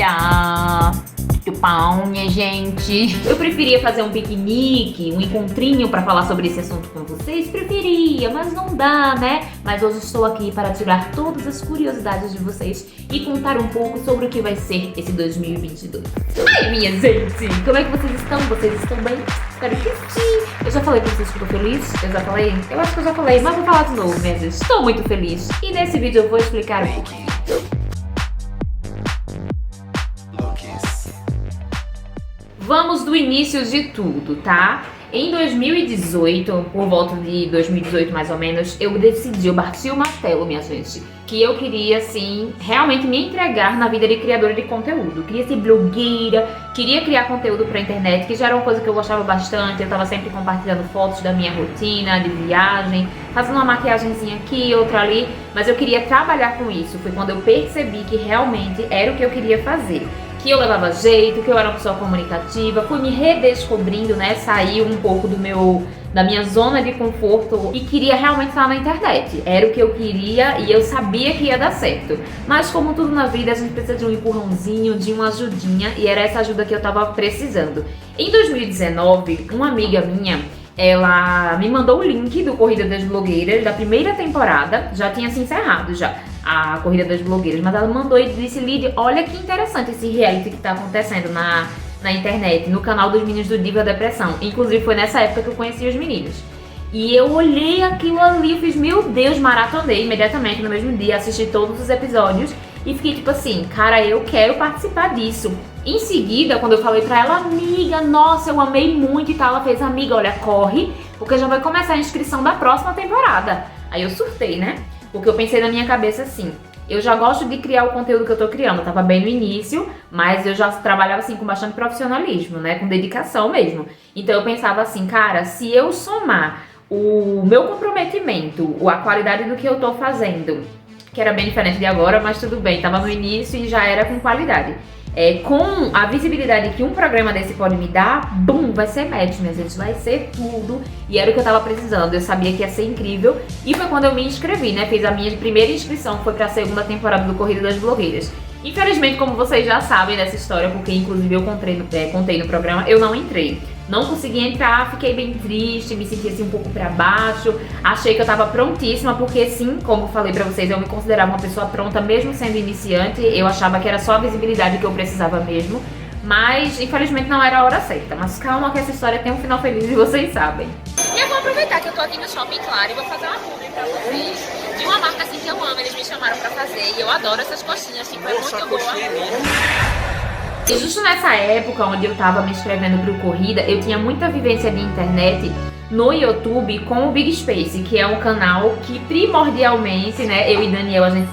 Olha, que pão, minha gente. Eu preferia fazer um piquenique, um encontrinho pra falar sobre esse assunto com vocês. Preferia, mas não dá, né? Mas hoje estou aqui para tirar todas as curiosidades de vocês e contar um pouco sobre o que vai ser esse 2022. Ai, minha gente, como é que vocês estão? Vocês estão bem? Espero que sim. Eu já falei pra vocês que eu tô feliz? Eu já falei? Eu acho que eu já falei, mas vou falar de novo, minha gente. Estou muito feliz. E nesse vídeo eu vou explicar um pouquinho. Vamos do início de tudo, tá? Em 2018, por volta de 2018 mais ou menos, eu bati o martelo, minha gente, que eu queria, assim, realmente me entregar na vida de criadora de conteúdo. Queria ser blogueira, queria criar conteúdo pra internet, que já era uma coisa que eu gostava bastante. Eu tava sempre compartilhando fotos da minha rotina, de viagem, fazendo uma maquiagenzinha aqui, outra ali, mas eu queria trabalhar com isso. Foi quando eu percebi que realmente era o que eu queria fazer. Que eu levava jeito, que eu era uma pessoa comunicativa, fui me redescobrindo, né, saí um pouco da minha zona de conforto e queria realmente estar na internet. Era o que eu queria e eu sabia que ia dar certo. Mas como tudo na vida, a gente precisa de um empurrãozinho, de uma ajudinha, e era essa ajuda que eu tava precisando. Em 2019, uma amiga minha, ela me mandou o link do Corrida das Blogueiras, da primeira temporada, já tinha se encerrado já a Corrida das Blogueiras, mas ela mandou e disse: Lid, olha que interessante esse reality que tá acontecendo na internet, no canal dos meninos do Diva Depressão. Inclusive foi nessa época que eu conheci os meninos. E eu olhei aquilo ali e fiz, meu Deus, maratonei imediatamente no mesmo dia, assisti todos os episódios e fiquei tipo assim, cara, eu quero participar disso. Em seguida, quando eu falei pra ela, amiga, nossa, eu amei muito e tal, ela fez, amiga, olha, corre, porque já vai começar a inscrição da próxima temporada. Aí eu surtei, né? Porque eu pensei na minha cabeça assim, eu já gosto de criar o conteúdo que eu tô criando, eu tava bem no início, mas eu já trabalhava assim com bastante profissionalismo, né, com dedicação mesmo. Então eu pensava assim, cara, se eu somar o meu comprometimento, a qualidade do que eu tô fazendo, que era bem diferente de agora, mas tudo bem, tava no início e já era com qualidade. Com a visibilidade que um programa desse pode me dar, bum, vai ser match, minha gente, vai ser tudo. E era o que eu tava precisando, eu sabia que ia ser incrível. E foi quando eu me inscrevi, né, fiz a minha primeira inscrição, foi pra segunda temporada do Corrida das Blogueiras. Infelizmente, como vocês já sabem dessa história, porque inclusive eu contei no programa, eu não entrei. Não consegui entrar, fiquei bem triste, me senti assim um pouco pra baixo. Achei que eu tava prontíssima, porque sim, como eu falei pra vocês, eu me considerava uma pessoa pronta, mesmo sendo iniciante. Eu achava que era só a visibilidade que eu precisava mesmo. Mas, infelizmente, não era a hora certa. Mas calma que essa história tem um final feliz e vocês sabem. E eu vou aproveitar que eu tô aqui no Shopping Claro e vou fazer uma publi pra vocês. De uma marca assim que eu amo, eles me chamaram pra fazer. E eu adoro essas coxinhas, tipo, é muito boa. E justo nessa época onde eu tava me inscrevendo pro Corrida, eu tinha muita vivência de internet no YouTube com o Big Space, que é um canal que primordialmente, né, eu e Daniel, a gente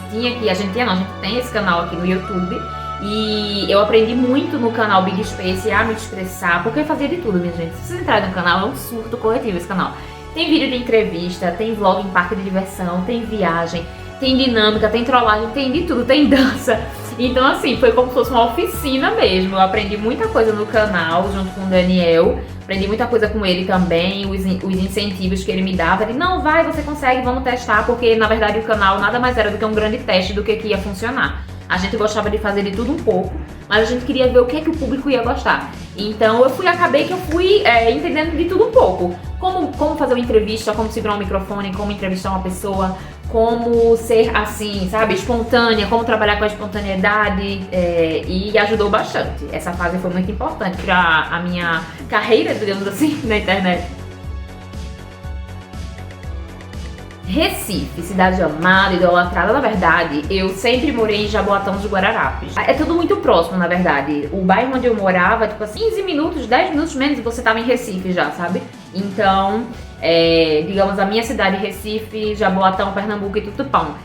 tem esse canal aqui no YouTube. E eu aprendi muito no canal Big Space a me expressar, porque eu fazia de tudo, minha gente. Se vocês entrarem no canal, é um surto coletivo esse canal. Tem vídeo de entrevista, tem vlog em parque de diversão, tem viagem, tem dinâmica, tem trollagem, tem de tudo, tem dança. Então assim, foi como se fosse uma oficina mesmo. Eu aprendi muita coisa no canal, junto com o Daniel. Aprendi muita coisa com ele também, os incentivos que ele me dava. Ele, não, vai, você consegue, vamos testar. Porque na verdade o canal nada mais era do que um grande teste do que ia funcionar. A gente gostava de fazer de tudo um pouco, mas a gente queria ver o que o público ia gostar. Então acabei que eu fui entendendo de tudo um pouco. Como fazer uma entrevista, como segurar um microfone, como entrevistar uma pessoa, como ser assim, sabe, espontânea, como trabalhar com a espontaneidade, e ajudou bastante. Essa fase foi muito importante para a minha carreira, digamos assim, na internet. Recife, cidade amada, idolatrada, na verdade, eu sempre morei em Jaboatão dos Guararapes. É tudo muito próximo, na verdade. O bairro onde eu morava, tipo assim, 15 minutos, 10 minutos menos, você tava em Recife já, sabe? Então, digamos, a minha cidade, Recife, Jaboatão, Pernambuco e Tutupão,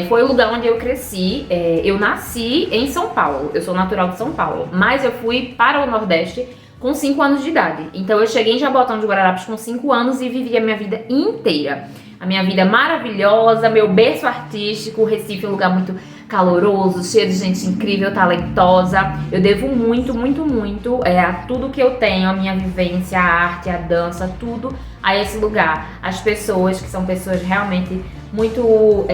foi o lugar onde eu cresci. Eu nasci em São Paulo, eu sou natural de São Paulo, mas eu fui para o Nordeste com 5 anos de idade. Então eu cheguei em Jaboatão dos Guararapes com 5 anos e vivi a minha vida inteira. A minha vida maravilhosa, meu berço artístico. Recife é um lugar muito caloroso, cheio de gente incrível, talentosa. Eu devo muito, muito, muito a tudo que eu tenho, a minha vivência, a arte, a dança, tudo a esse lugar. As pessoas, que são pessoas realmente muito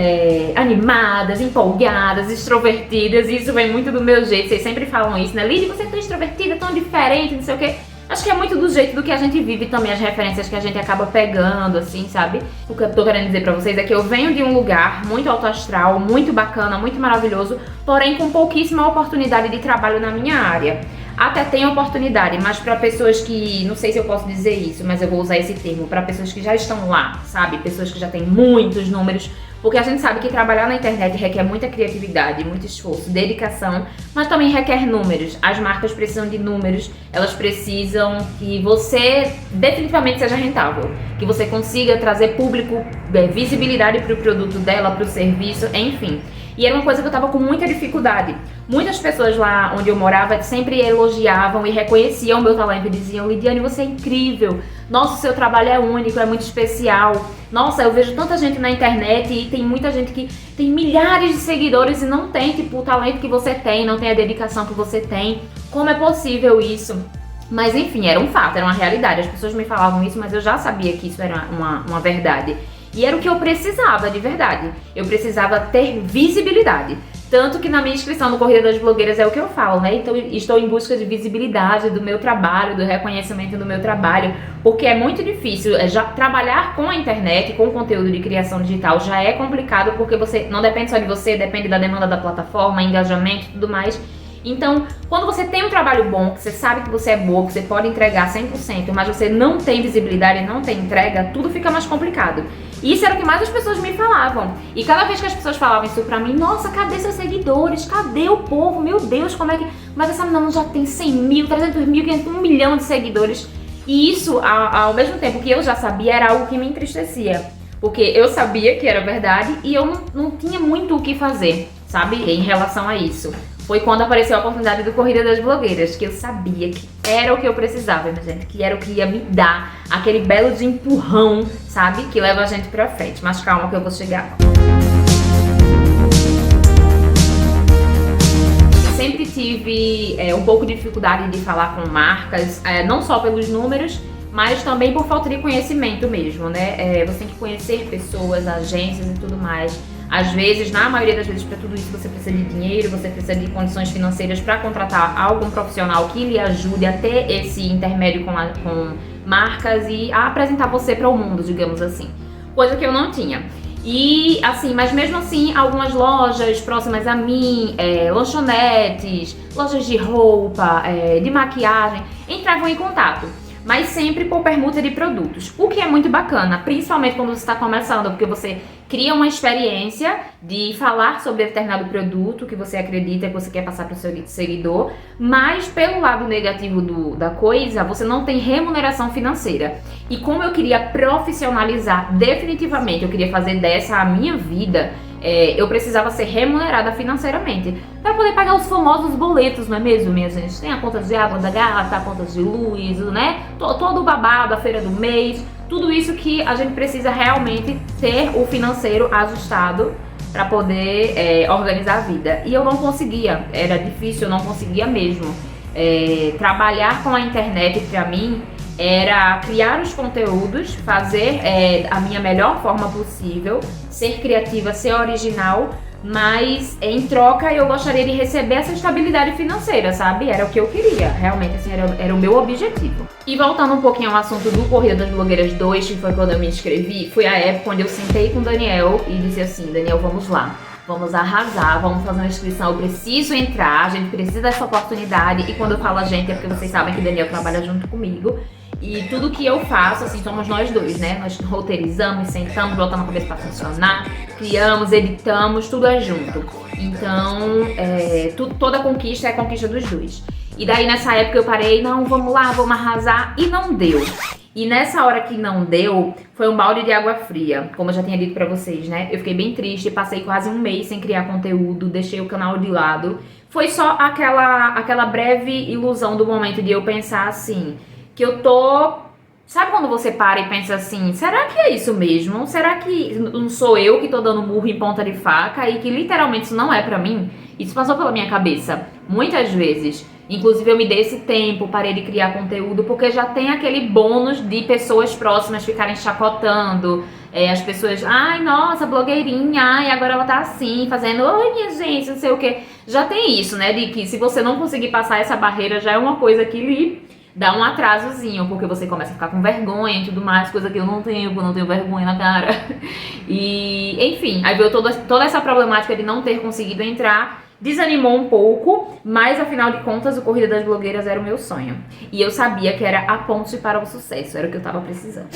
animadas, empolgadas, extrovertidas. E isso vem muito do meu jeito. Vocês sempre falam isso, né? Lili, você é tão extrovertida, tão diferente, não sei o quê. Acho que é muito do jeito do que a gente vive também, as referências que a gente acaba pegando, assim, sabe? O que eu tô querendo dizer pra vocês é que eu venho de um lugar muito alto astral, muito bacana, muito maravilhoso, porém com pouquíssima oportunidade de trabalho na minha área. Até tem oportunidade, mas para pessoas que, não sei se eu posso dizer isso, mas eu vou usar esse termo, para pessoas que já estão lá, sabe? Pessoas que já têm muitos números, porque a gente sabe que trabalhar na internet requer muita criatividade, muito esforço, dedicação, mas também requer números. As marcas precisam de números, elas precisam que você definitivamente seja rentável, que você consiga trazer público, visibilidade para o produto dela, para o serviço, enfim. E era uma coisa que eu tava com muita dificuldade. Muitas pessoas lá onde eu morava sempre elogiavam e reconheciam o meu talento e diziam: Lidiane, você é incrível. Nossa, o seu trabalho é único, é muito especial. Nossa, eu vejo tanta gente na internet e tem muita gente que tem milhares de seguidores e não tem, tipo, o talento que você tem, não tem a dedicação que você tem. Como é possível isso? Mas enfim, era um fato, era uma realidade. As pessoas me falavam isso, mas eu já sabia que isso era uma verdade. E era o que eu precisava, de verdade. Eu precisava ter visibilidade. Tanto que na minha inscrição no Corrida das Blogueiras é o que eu falo, né? Então estou em busca de visibilidade do meu trabalho, do reconhecimento do meu trabalho, porque é muito difícil. Já trabalhar com a internet, com conteúdo de criação digital já é complicado, porque você não depende só de você, depende da demanda da plataforma, engajamento e tudo mais. Então, quando você tem um trabalho bom, que você sabe que você é boa, que você pode entregar 100%, mas você não tem visibilidade, não tem entrega, tudo fica mais complicado. E isso era o que mais as pessoas me falavam. E cada vez que as pessoas falavam isso pra mim: nossa, cadê seus seguidores? Cadê o povo? Meu Deus, como é que... Mas essa menina já tem 100 mil, 300 mil, 500, 1 milhão de seguidores. E isso, ao mesmo tempo que eu já sabia, era algo que me entristecia. Porque eu sabia que era verdade e eu não tinha muito o que fazer, sabe? Em relação a isso. Foi quando apareceu a oportunidade do Corrida das Blogueiras, que eu sabia que era o que eu precisava, minha gente, que era o que ia me dar aquele belo de empurrão, sabe? Que leva a gente pra frente. Mas calma que eu vou chegar. Eu sempre tive um pouco de dificuldade de falar com marcas, não só pelos números, mas também por falta de conhecimento mesmo, né? Você tem que conhecer pessoas, agências e tudo mais. Às vezes, na maioria das vezes, para tudo isso você precisa de dinheiro, você precisa de condições financeiras para contratar algum profissional que lhe ajude a ter esse intermédio com marcas e a apresentar você para o mundo, digamos assim. Coisa que eu não tinha. E assim, mas mesmo assim, algumas lojas próximas a mim, lanchonetes, lojas de roupa, de maquiagem, entravam em contato. Mas sempre por permuta de produtos, o que é muito bacana, principalmente quando você está começando, porque você cria uma experiência de falar sobre determinado produto que você acredita que você quer passar para o seu seguidor, mas pelo lado negativo da coisa, você não tem remuneração financeira. E como eu queria profissionalizar definitivamente, eu queria fazer dessa a minha vida, eu precisava ser remunerada financeiramente para poder pagar os famosos boletos, não é mesmo, minha gente? Tem a conta de água da gata, a conta de luz, né? Todo o babado, a feira do mês, tudo isso que a gente precisa realmente ter o financeiro ajustado para poder organizar a vida. E eu não conseguia, era difícil, eu não conseguia mesmo. Trabalhar com a internet para mim era criar os conteúdos, fazer a minha melhor forma possível, ser criativa, ser original, mas em troca eu gostaria de receber essa estabilidade financeira, sabe? Era o que eu queria, realmente assim, era o meu objetivo. E voltando um pouquinho ao assunto do Corrida das Blogueiras 2, que foi quando eu me inscrevi, foi a época onde eu sentei com o Daniel e disse assim: Daniel, vamos lá. Vamos arrasar, vamos fazer uma inscrição, eu preciso entrar, a gente precisa dessa oportunidade. E quando eu falo a gente é porque vocês sabem que o Daniel trabalha junto comigo. E tudo que eu faço, assim, somos nós dois, né? Nós roteirizamos, sentamos, botamos a cabeça pra funcionar, criamos, editamos, tudo é junto. Então, toda conquista é a conquista dos dois. E daí nessa época eu parei, não, vamos lá, vamos arrasar, e não deu. E nessa hora que não deu, foi um balde de água fria, como eu já tinha dito pra vocês, né? Eu fiquei bem triste, passei quase um mês sem criar conteúdo, deixei o canal de lado. Foi só aquela breve ilusão do momento de eu pensar assim, que eu tô... Sabe quando você para e pensa assim, será que é isso mesmo? Será que não sou eu que tô dando murro em ponta de faca e que literalmente isso não é pra mim? Isso passou pela minha cabeça. muitas vezes. Inclusive eu me dei esse tempo, parei de criar conteúdo, porque já tem aquele bônus de pessoas próximas ficarem chacotando. As pessoas, ai, nossa, blogueirinha, ai, agora ela tá assim, fazendo, oi, minha gente, não sei o que. Já tem isso, né, de que se você não conseguir passar essa barreira, já é uma coisa que lhe dá um atrasozinho, porque você começa a ficar com vergonha e tudo mais, coisa que eu não tenho vergonha na cara. E, enfim, aí veio toda essa problemática de não ter conseguido entrar. Desanimou um pouco, mas afinal de contas o Corrida das Blogueiras era o meu sonho. E eu sabia que era a ponte para o sucesso, era o que eu tava precisando.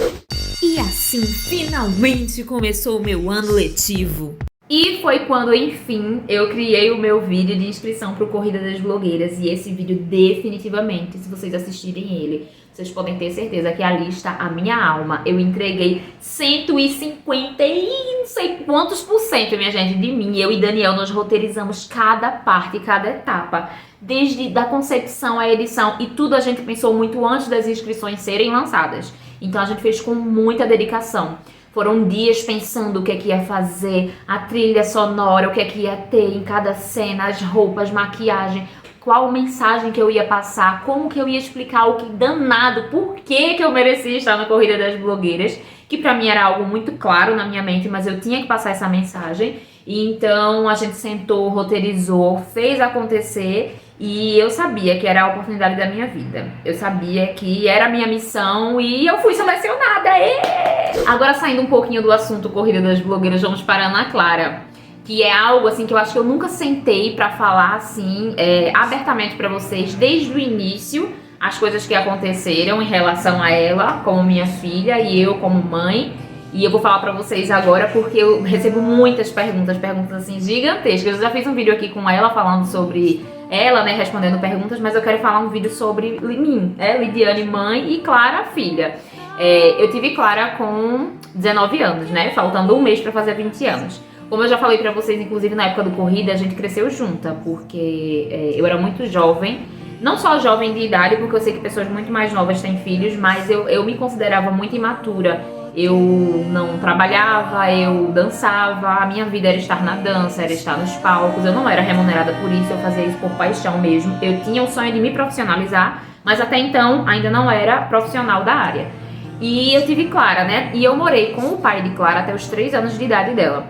E assim, finalmente começou o meu ano letivo. E foi quando, enfim, eu criei o meu vídeo de inscrição pro Corrida das Blogueiras. E esse vídeo definitivamente, se vocês assistirem ele, vocês podem ter certeza que a lista, a minha alma, eu entreguei 150 e não sei quantos por cento, minha gente, de mim. Eu e Daniel, nós roteirizamos cada parte, cada etapa. Desde da concepção à edição e tudo a gente pensou muito antes das inscrições serem lançadas. Então a gente fez com muita dedicação. Foram dias pensando o que é que ia fazer, a trilha sonora, o que é que ia ter em cada cena, as roupas, maquiagem, qual mensagem que eu ia passar, como que eu ia explicar o que danado, por que que eu merecia estar na Corrida das Blogueiras, que pra mim era algo muito claro na minha mente, mas eu tinha que passar essa mensagem. E então a gente sentou, roteirizou, fez acontecer. E eu sabia que era a oportunidade da minha vida. Eu sabia que era a minha missão e eu fui selecionada. Agora, saindo um pouquinho do assunto Corrida das Blogueiras, vamos para a Ana Clara, que é algo assim que eu acho que eu nunca sentei pra falar assim abertamente pra vocês desde o início, as coisas que aconteceram em relação a ela como minha filha e eu como mãe. E eu vou falar pra vocês agora porque eu recebo muitas perguntas assim gigantescas. Eu já fiz um vídeo aqui com ela falando sobre ela, né, respondendo perguntas, mas eu quero falar um vídeo sobre mim, Lidiane mãe e Clara filha. Eu tive Clara com 19 anos, né, faltando um mês pra fazer 20 anos. Como eu já falei pra vocês, inclusive na época do Corrida, a gente cresceu junta, porque eu era muito jovem. Não só jovem de idade, porque eu sei que pessoas muito mais novas têm filhos, mas eu me considerava muito imatura. Eu não trabalhava, eu dançava, a minha vida era estar na dança, era estar nos palcos. Eu não era remunerada por isso, eu fazia isso por paixão mesmo. Eu tinha o sonho de me profissionalizar, mas até então ainda não era profissional da área. E eu tive Clara, né? E eu morei com o pai de Clara até os 3 anos de idade dela.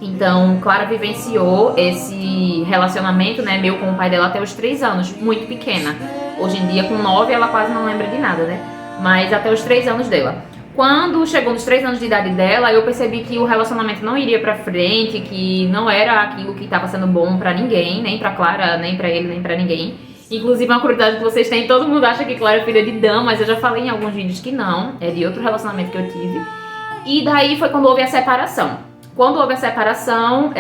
Então, Clara vivenciou esse relacionamento, né, meu com o pai dela até os 3 anos, muito pequena. Hoje em dia, com 9, ela quase não lembra de nada, né? Mas até os 3 anos dela. Quando chegou nos 3 anos de idade dela, eu percebi que o relacionamento não iria pra frente, que não era aquilo que estava sendo bom pra ninguém, nem pra Clara, nem pra ele, nem pra ninguém. Inclusive, uma curiosidade que vocês têm, todo mundo acha que Clara é filha de Dan, mas eu já falei em alguns vídeos que não, é de outro relacionamento que eu tive. E daí foi quando houve a separação. Quando houve a separação,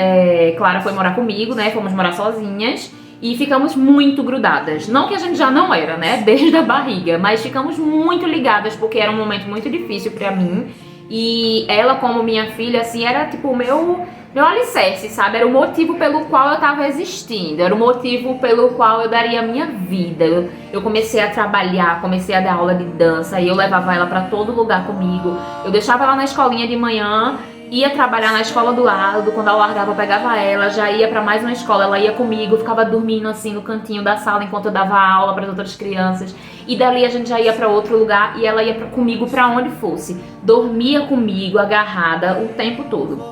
Clara foi morar comigo, né, fomos morar sozinhas. E ficamos muito grudadas. Não que a gente já não era, né? Desde a barriga. Mas ficamos muito ligadas, porque era um momento muito difícil pra mim. E ela, como minha filha, assim, era tipo o meu alicerce, sabe? Era o motivo pelo qual eu tava existindo. Era o motivo pelo qual eu daria a minha vida. Eu comecei a trabalhar, comecei a dar aula de dança. E eu levava ela pra todo lugar comigo. Eu deixava ela na escolinha de manhã, ia trabalhar na escola do lado, quando ela largava eu pegava ela, já ia pra mais uma escola, ela ia comigo, ficava dormindo assim no cantinho da sala enquanto eu dava aula para as outras crianças. E dali a gente já ia pra outro lugar e ela ia comigo pra onde fosse. Dormia comigo, agarrada, o tempo todo.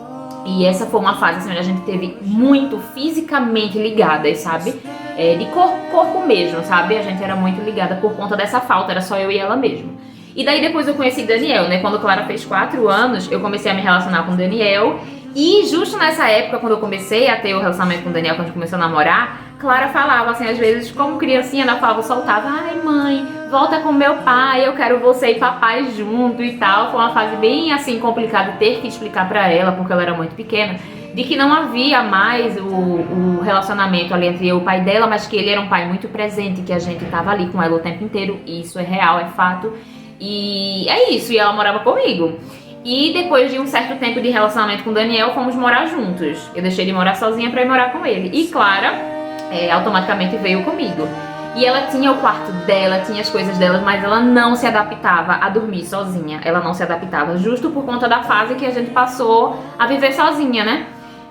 E essa foi uma fase assim, onde a gente teve muito fisicamente ligadas, sabe? De corpo mesmo, sabe? A gente era muito ligada por conta dessa falta, era só eu e ela mesmo. E daí depois eu conheci Daniel, né? Quando Clara fez 4 anos, eu comecei a me relacionar com Daniel. E justo nessa época, quando eu comecei a ter o relacionamento com Daniel, quando a gente começou a namorar, Clara falava assim, às vezes, como criancinha, ela falava, soltava, ai mãe, volta com meu pai, eu quero você e papai junto e tal. Foi uma fase bem assim complicada ter que explicar pra ela, porque ela era muito pequena, de que não havia mais o relacionamento ali entre eu e o pai dela, mas que ele era um pai muito presente, que a gente tava ali com ela o tempo inteiro. E isso é real, é fato. E é isso, e ela morava comigo. E depois de um certo tempo de relacionamento com o Daniel, fomos morar juntos. Eu deixei de morar sozinha pra ir morar com ele. E Clara automaticamente veio comigo. E ela tinha o quarto dela, tinha as coisas dela, mas ela não se adaptava a dormir sozinha. Ela não se adaptava, justo por conta da fase que a gente passou a viver sozinha, né?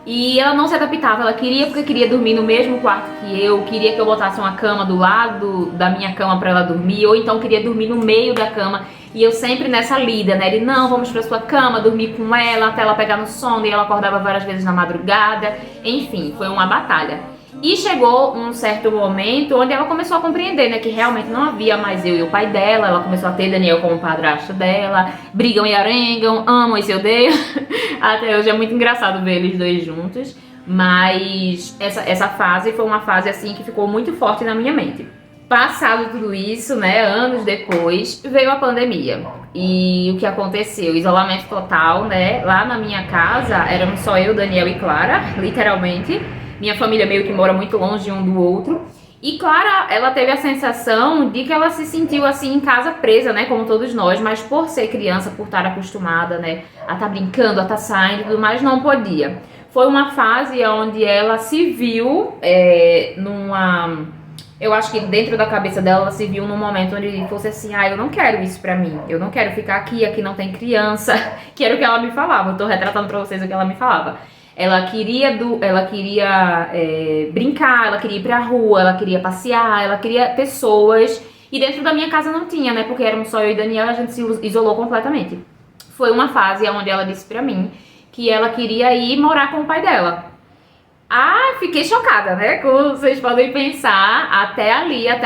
E ela não se adaptava, ela queria porque queria dormir no mesmo quarto que eu, queria que eu botasse uma cama do lado da minha cama pra ela dormir, ou então queria dormir no meio da cama. E eu sempre nessa lida, né? Ele, não, vamos pra sua cama, dormir com ela até ela pegar no sono, e ela acordava várias vezes na madrugada. Enfim, foi uma batalha. E chegou um certo momento onde ela começou a compreender, né, que realmente não havia mais eu e o pai dela. Ela começou a ter Daniel como padrasto dela, brigam e arengam, amam e se odeiam. Até hoje é muito engraçado ver eles dois juntos, mas essa fase foi uma fase assim que ficou muito forte na minha mente. Passado tudo isso, né, anos depois, veio a pandemia. E o que aconteceu? Isolamento total, né? Lá na minha casa éramos só eu, Daniel e Clara, literalmente. Minha família meio que mora muito longe um do outro. E Clara, ela teve a sensação de que ela se sentiu assim em casa presa, né? Como todos nós, mas por ser criança, por estar acostumada, né? A estar brincando, a estar saindo e tudo mais, não podia. Foi uma fase onde ela se viu eu acho que dentro da cabeça dela, ela se viu num momento onde fosse assim, eu não quero isso pra mim, eu não quero ficar aqui não tem criança, que era o que ela me falava, eu tô retratando pra vocês o que ela me falava. Ela queria brincar, ela queria ir pra rua, ela queria passear, ela queria pessoas, e dentro da minha casa não tinha, né, porque éramos só eu e Daniel, a gente se isolou completamente. Foi uma fase onde ela disse pra mim que ela queria ir morar com o pai dela. Fiquei chocada, né? Como vocês podem pensar, até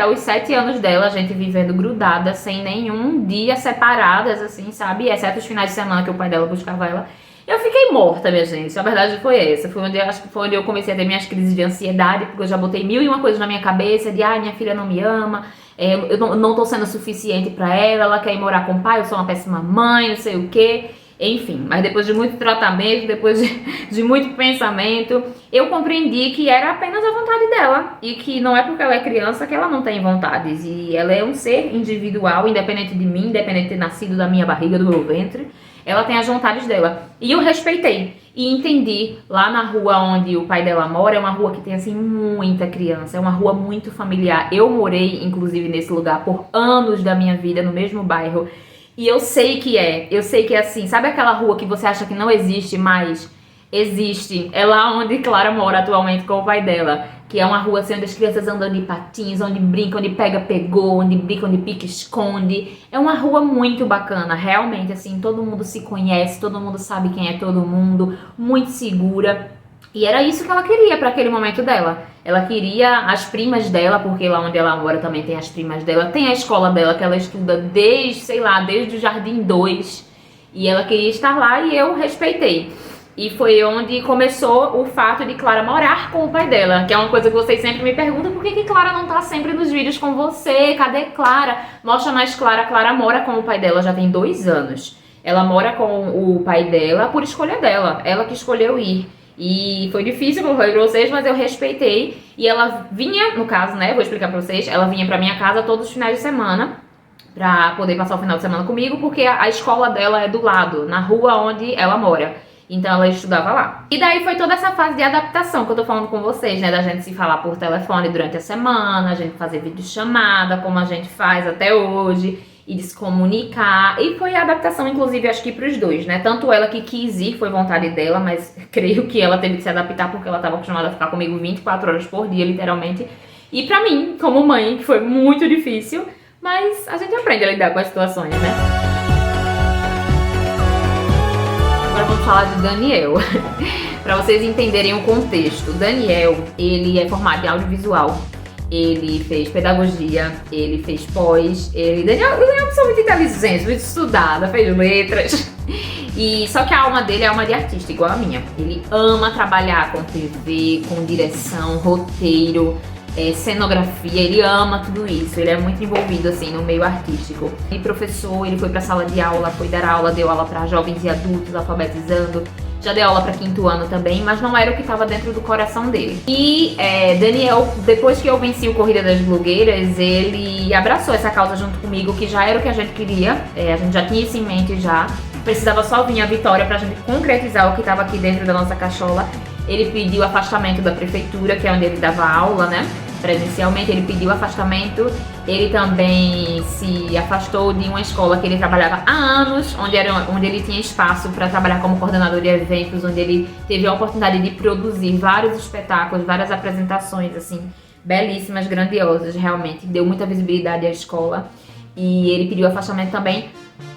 os 7 anos dela, a gente vivendo grudada, sem nenhum dia separadas, assim, sabe? Exceto os finais de semana que o pai dela buscava ela. Eu fiquei morta, minha gente. A verdade foi essa. Acho que foi onde eu comecei a ter minhas crises de ansiedade, porque eu já botei 1001 coisas na minha cabeça, de minha filha não me ama, eu não tô sendo suficiente pra ela quer ir morar com o pai, eu sou uma péssima mãe, não sei o quê. Enfim, mas depois de muito tratamento, depois de muito pensamento, eu compreendi que era apenas a vontade dela. E que não é porque ela é criança que ela não tem vontades. E ela é um ser individual, independente de mim, independente de ter nascido da minha barriga, do meu ventre. Ela tem as vontades dela. E eu respeitei. E entendi, lá na rua onde o pai dela mora, é uma rua que tem, assim, muita criança. É uma rua muito familiar. Eu morei, inclusive, nesse lugar por anos da minha vida, no mesmo bairro. E eu sei que é assim, sabe aquela rua que você acha que não existe, mas existe? É lá onde Clara mora atualmente com o pai dela, que é uma rua assim onde as crianças andam de patins, onde brincam, onde pega-pegou, onde brinca, onde pica-esconde. É uma rua muito bacana, realmente, assim, todo mundo se conhece, todo mundo sabe quem é todo mundo, muito segura. E era isso que ela queria para aquele momento dela. Ela queria as primas dela, porque lá onde ela mora também tem as primas dela. Tem a escola dela que ela estuda desde o Jardim 2. E ela queria estar lá e eu respeitei. E foi onde começou o fato de Clara morar com o pai dela. Que é uma coisa que vocês sempre me perguntam. Por que Clara não tá sempre nos vídeos com você? Cadê Clara? Mostra mais Clara. Clara mora com o pai dela já tem 2 anos. Ela mora com o pai dela por escolha dela. Ela que escolheu ir. E foi difícil, como eu falei pra vocês, mas eu respeitei. E ela vinha, no caso, né, vou explicar pra vocês, ela vinha pra minha casa todos os finais de semana pra poder passar o final de semana comigo, porque a escola dela é do lado, na rua onde ela mora. Então ela estudava lá. E daí foi toda essa fase de adaptação que eu tô falando com vocês, né, da gente se falar por telefone durante a semana, a gente fazer videochamada, como a gente faz até hoje, e de se comunicar, e foi a adaptação, inclusive, acho que pros dois, né, tanto ela que quis ir, foi vontade dela, mas creio que ela teve que se adaptar porque ela estava acostumada a ficar comigo 24 horas por dia, literalmente, e pra mim, como mãe, que foi muito difícil, mas a gente aprende a lidar com as situações, né. Agora vamos falar de Daniel, pra vocês entenderem o contexto. O Daniel, ele é formado em audiovisual. Ele fez pedagogia, ele fez pós, Daniel é uma pessoa muito inteligente, muito estudada, fez letras. E só que a alma dele é alma de artista, igual a minha. Ele ama trabalhar com TV, com direção, roteiro, cenografia, ele ama tudo isso. Ele é muito envolvido assim no meio artístico. Ele professor, ele foi pra sala de aula, foi dar aula, deu aula pra jovens e adultos, alfabetizando. Já dei aula para 5º ano também, mas não era o que estava dentro do coração dele. E Daniel, depois que eu venci o Corrida das Blogueiras, ele abraçou essa causa junto comigo, que já era o que a gente queria. A gente já tinha isso em mente já. Precisava só vir a vitória pra gente concretizar o que estava aqui dentro da nossa cachola. ele pediu afastamento da prefeitura, que é onde ele dava aula, né? Presencialmente, ele pediu afastamento. Ele também se afastou de uma escola que ele trabalhava há anos, onde ele tinha espaço para trabalhar como coordenador de eventos, onde ele teve a oportunidade de produzir vários espetáculos, várias apresentações, assim, belíssimas, grandiosas, realmente. Deu muita visibilidade à escola. E ele pediu afastamento também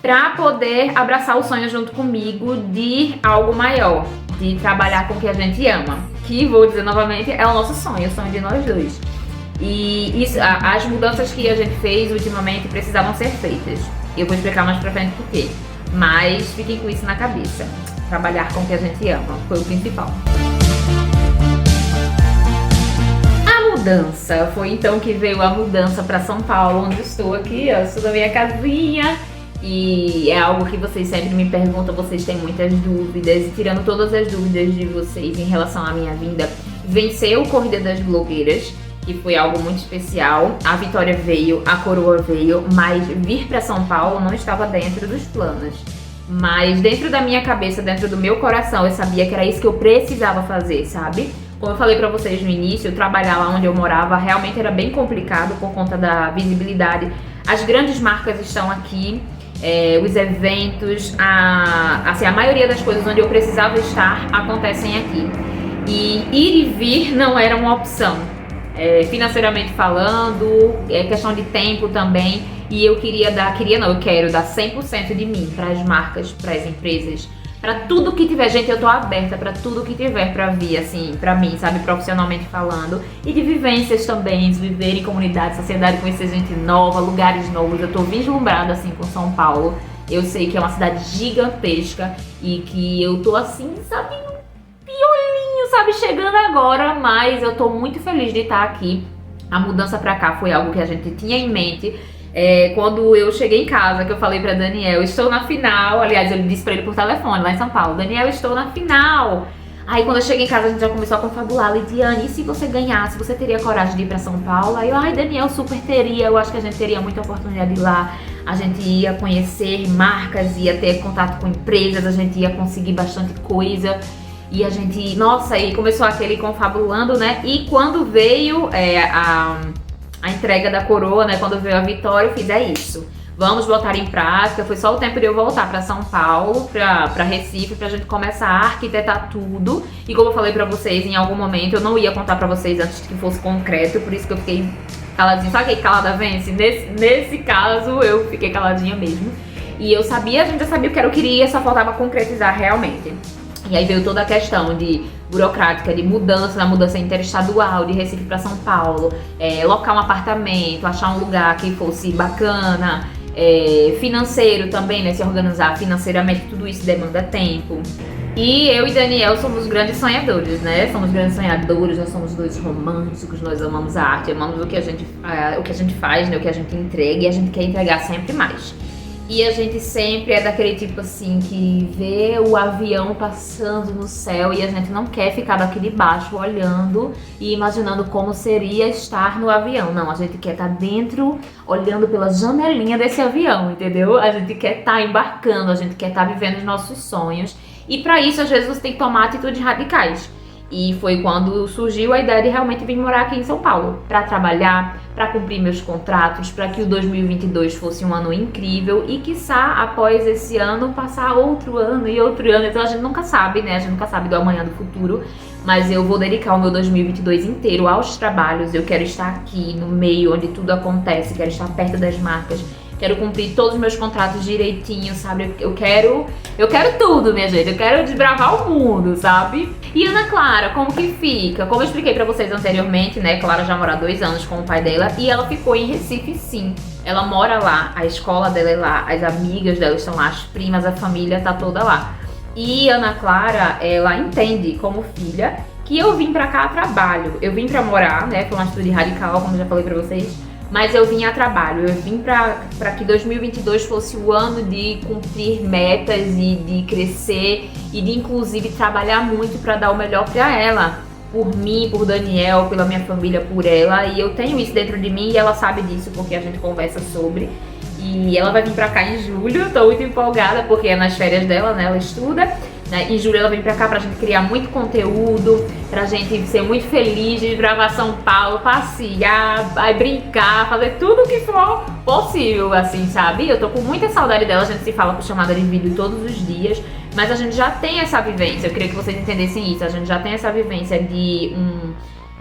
para poder abraçar o sonho junto comigo de algo maior, de trabalhar com o que a gente ama, que, vou dizer novamente, é o nosso sonho, o sonho de nós dois. E isso, as mudanças que a gente fez ultimamente precisavam ser feitas. Eu vou explicar mais pra frente por quê, mas fiquem com isso na cabeça. Trabalhar com o que a gente ama foi o principal. A mudança, foi então que veio a mudança para São Paulo, onde estou aqui, ó, estou na minha casinha. E é algo que vocês sempre me perguntam, vocês têm muitas dúvidas. E tirando todas as dúvidas de vocês em relação à minha vinda, venceu o Corrida das Blogueiras, que foi algo muito especial. A vitória veio, a coroa veio, mas vir para São Paulo não estava dentro dos planos. Mas dentro da minha cabeça, dentro do meu coração, eu sabia que era isso que eu precisava fazer, sabe? Como eu falei pra vocês no início, trabalhar lá onde eu morava realmente era bem complicado por conta da visibilidade. As grandes marcas estão aqui. Os eventos, a maioria das coisas onde eu precisava estar acontecem aqui. E ir e vir não era uma opção, financeiramente falando, questão de tempo também. E eu eu quero dar 100% de mim para as marcas, para as empresas, para tudo que tiver. Gente, eu tô aberta para tudo que tiver para vir, assim, para mim, sabe, profissionalmente falando. E de vivências também, de viver em comunidade, sociedade, conhecer gente nova, lugares novos. Eu tô vislumbrada, assim, com São Paulo. Eu sei que é uma cidade gigantesca e que eu tô, assim, sabe, piolinho, sabe, chegando agora. Mas eu tô muito feliz de estar aqui. A mudança pra cá foi algo que a gente tinha em mente. Quando eu cheguei em casa, que eu falei pra Daniel, estou na final. Aliás, eu disse pra ele por telefone lá em São Paulo, Daniel, estou na final. Aí quando eu cheguei em casa, a gente já começou a confabular. Lidiane, e se você ganhasse, você teria coragem de ir pra São Paulo? Aí eu, Daniel, super teria. Eu acho que a gente teria muita oportunidade de ir lá. A gente ia conhecer marcas, ia ter contato com empresas, a gente ia conseguir bastante coisa. E a gente, nossa, aí começou aquele confabulando, né? E quando veio a entrega da coroa, né, quando veio a vitória, eu fiz, isso, vamos botar em prática. Foi só o tempo de eu voltar para São Paulo, para Recife, pra gente começar a arquitetar tudo. E como eu falei pra vocês, em algum momento, eu não ia contar pra vocês antes que fosse concreto, por isso que eu fiquei caladinha. Sabe que calada vence? Nesse caso, eu fiquei caladinha mesmo. E a gente já sabia o que era, eu queria, só faltava concretizar realmente. E aí veio toda a questão burocrática, de mudança, da mudança interestadual, de Recife para São Paulo, locar um apartamento, achar um lugar que fosse bacana, financeiro também, né, se organizar financeiramente, tudo isso demanda tempo. E eu e Daniel somos grandes sonhadores, né? Somos grandes sonhadores, nós somos dois românticos, nós amamos a arte, amamos o que a gente faz, né, o que a gente entrega, e a gente quer entregar sempre mais. E a gente sempre é daquele tipo assim que vê o avião passando no céu e a gente não quer ficar daqui de baixo olhando e imaginando como seria estar no avião. Não, a gente quer estar dentro, olhando pela janelinha desse avião, entendeu? A gente quer estar embarcando, a gente quer estar vivendo os nossos sonhos. E para isso, às vezes, você tem que tomar atitudes radicais. E foi quando surgiu a ideia de realmente vir morar aqui em São Paulo, para trabalhar, para cumprir meus contratos, para que o 2022 fosse um ano incrível e, quiçá, após esse ano, passar outro ano e outro ano. Então a gente nunca sabe, né? A gente nunca sabe do amanhã, do futuro. Mas eu vou dedicar o meu 2022 inteiro aos trabalhos. Eu quero estar aqui no meio onde tudo acontece, quero estar perto das marcas. Quero cumprir todos os meus contratos direitinho, sabe? Eu quero tudo, minha gente. Eu quero desbravar o mundo, sabe? E Ana Clara, como que fica? Como eu expliquei pra vocês anteriormente, né? Clara já mora há 2 anos com o pai dela e ela ficou em Recife, sim. Ela mora lá, a escola dela é lá, as amigas dela estão lá, as primas, a família tá toda lá. E Ana Clara, ela entende como filha que eu vim pra cá a trabalho. Eu vim pra morar, né? Foi uma atitude radical, como eu já falei pra vocês. Mas eu vim a trabalho, eu vim pra que 2022 fosse o ano de cumprir metas e de crescer e de inclusive trabalhar muito pra dar o melhor pra ela, por mim, por Daniel, pela minha família, por ela. E eu tenho isso dentro de mim e ela sabe disso porque a gente conversa sobre. E ela vai vir pra cá em julho, tô muito empolgada porque é nas férias dela, né, ela estuda. né? Em julho ela vem pra cá pra gente criar muito conteúdo, pra gente ser muito feliz, ir pra São Paulo, passear, vai brincar, fazer tudo o que for possível, assim, sabe? Eu tô com muita saudade dela, a gente se fala por chamada de vídeo todos os dias, mas a gente já tem essa vivência, eu queria que vocês entendessem isso, a gente já tem essa vivência de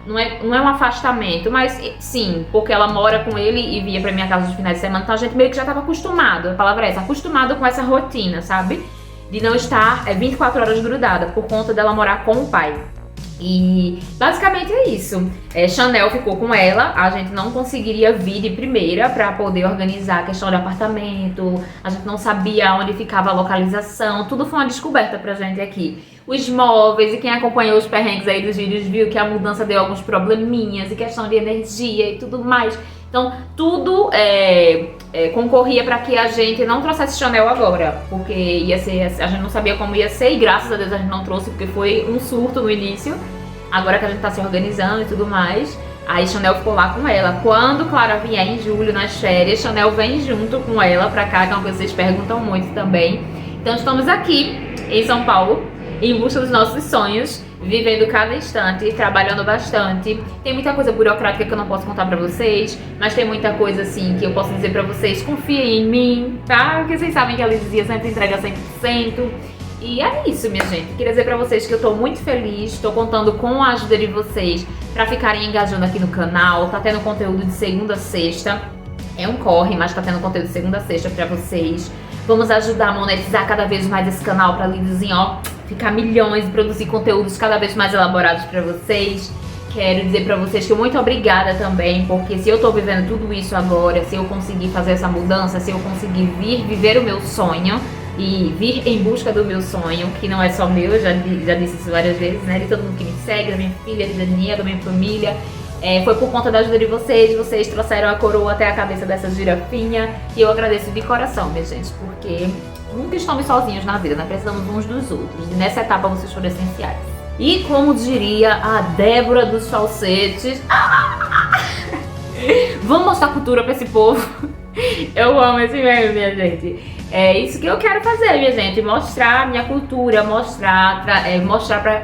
não é um afastamento, mas sim, porque ela mora com ele e vinha pra minha casa nos finais de semana, então a gente meio que já tava acostumado, a palavra é essa, acostumado com essa rotina, sabe? De não estar 24 horas grudada, por conta dela morar com o pai. E basicamente é isso. Chanel ficou com ela, a gente não conseguiria vir de primeira pra poder organizar a questão de apartamento, a gente não sabia onde ficava a localização, tudo foi uma descoberta pra gente aqui. Os móveis, e quem acompanhou os perrengues aí dos vídeos viu que a mudança deu alguns probleminhas, e questão de energia e tudo mais. Então tudo concorria para que a gente não trouxesse Chanel agora, porque ia ser, a gente não sabia como ia ser e graças a Deus a gente não trouxe, porque foi um surto no início. Agora que a gente tá se organizando e tudo mais, aí Chanel ficou lá com ela. Quando Clara vier em julho nas férias, Chanel vem junto com ela pra cá, que é uma coisa que vocês perguntam muito também. Então estamos aqui em São Paulo, em busca dos nossos sonhos, vivendo cada instante, trabalhando bastante. Tem muita coisa burocrática que eu não posso contar pra vocês, mas tem muita coisa assim que eu posso dizer pra vocês, confiem em mim, tá? Porque vocês sabem que a Lizia sempre entrega 100%. E é isso, minha gente. Queria dizer pra vocês que eu tô muito feliz, tô contando com a ajuda de vocês pra ficarem engajando aqui no canal. Tá tendo conteúdo de segunda a sexta. É um corre, mas tá tendo conteúdo de segunda a sexta pra vocês. Vamos ajudar a monetizar cada vez mais esse canal pra Lidiazinha, ó, ficar milhões e produzir conteúdos cada vez mais elaborados pra vocês. Quero dizer pra vocês que muito obrigada também, porque se eu tô vivendo tudo isso agora, se eu conseguir fazer essa mudança, se eu conseguir vir viver o meu sonho e vir em busca do meu sonho, que não é só meu, eu já disse isso várias vezes, né, de todo mundo que me segue, da minha filha, da Daniela, da minha família, foi por conta da ajuda de vocês trouxeram a coroa até a cabeça dessa girafinha, e eu agradeço de coração, minha gente, porque nunca estamos sozinhos na vida, né? Precisamos uns dos outros. E nessa etapa vocês foram essenciais. E como diria a Débora dos falsetes, vamos mostrar cultura pra esse povo. Eu amo esse meme, minha gente. É isso que eu quero fazer, minha gente. Mostrar a minha cultura, mostrar pra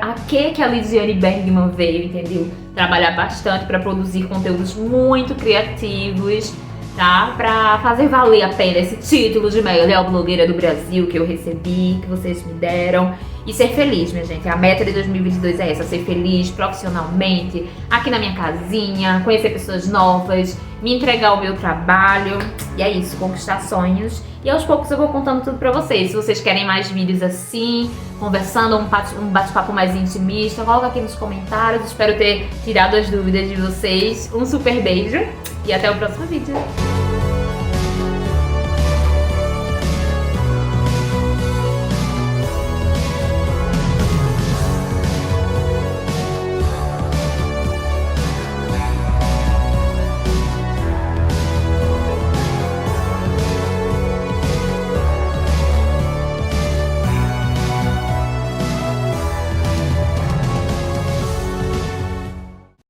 a que a Lidiane Bergman veio, entendeu? Trabalhar bastante pra produzir conteúdos muito criativos, tá? Pra fazer valer a pena esse título de melhor blogueira do Brasil que eu recebi, que vocês me deram. E ser feliz, minha gente. A meta de 2022 é essa, ser feliz profissionalmente, aqui na minha casinha, conhecer pessoas novas, me entregar o meu trabalho. E é isso, conquistar sonhos. E aos poucos eu vou contando tudo pra vocês. Se vocês querem mais vídeos assim, conversando, um bate-papo mais intimista, coloca aqui nos comentários. Espero ter tirado as dúvidas de vocês. Um super beijo e até o próximo vídeo.